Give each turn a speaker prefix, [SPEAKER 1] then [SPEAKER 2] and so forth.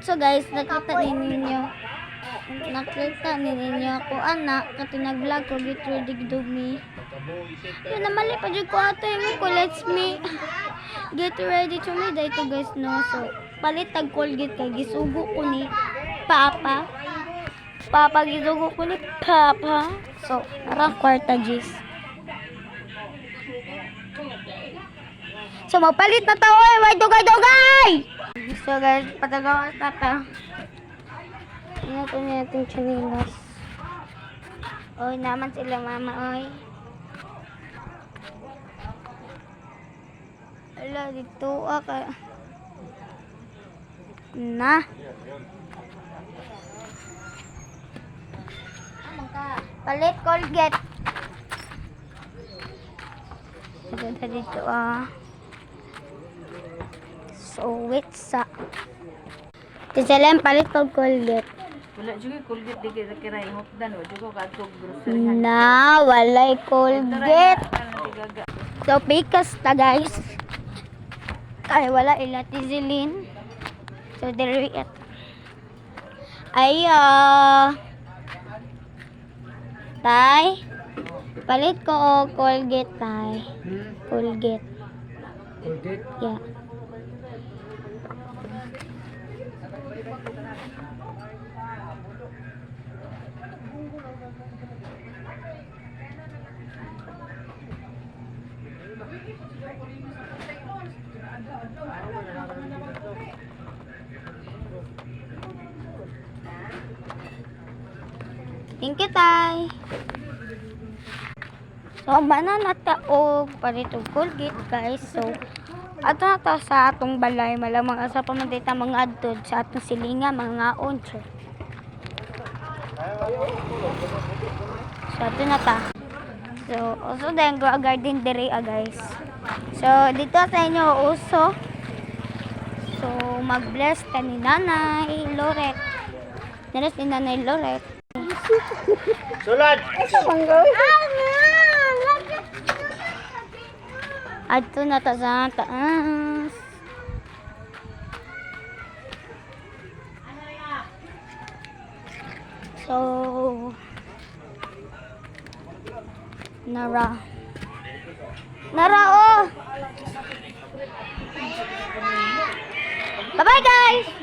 [SPEAKER 1] So guys, nakita ninyo ako anak katinag-vlog ko get ready dumi. Yun na mali pa jud ko ato mo ko let's me get ready to me dito guys no. So palit tag Colgate kay gisugo ko ni Papa. Gisugo ko ni Papa. So ara kwarta gis. So mapalit na ta oy, way dugay. So guys, patagawas na ta. Ano to niya itong chanilas. Oy, naman sila mama, oy. Ala, dito ka. Na. Palit Colgate. Ganda dito So, wait sa. Tisalam palit kong Colgate.
[SPEAKER 2] Wala juga Colgate di kira kira hokdan o juga kadtog grocery.
[SPEAKER 1] Na, walay Colgate. So, pikas ta guys. Ay, wala ila tizilin. So, diri it. Ay, tay. Palit ko o Colgate, tay. Colgate.
[SPEAKER 3] Colgate?
[SPEAKER 1] Yeah. Thank you, tay. So, banana taog parito Colgate, guys. So, ato na to sa atong balay. Malamang asa pa man dito mga adtod sa atong silinga, mga onche. So, ato na ta. So, also then, go a garden dere, guys. So, dito sa inyo, uso. So, mag-bless ka ni Nanay Loret. Naras ni Nanay Loret.
[SPEAKER 3] Sulad!
[SPEAKER 1] Ato na ta sa taas. So, Nara, oh! Bye-bye, guys!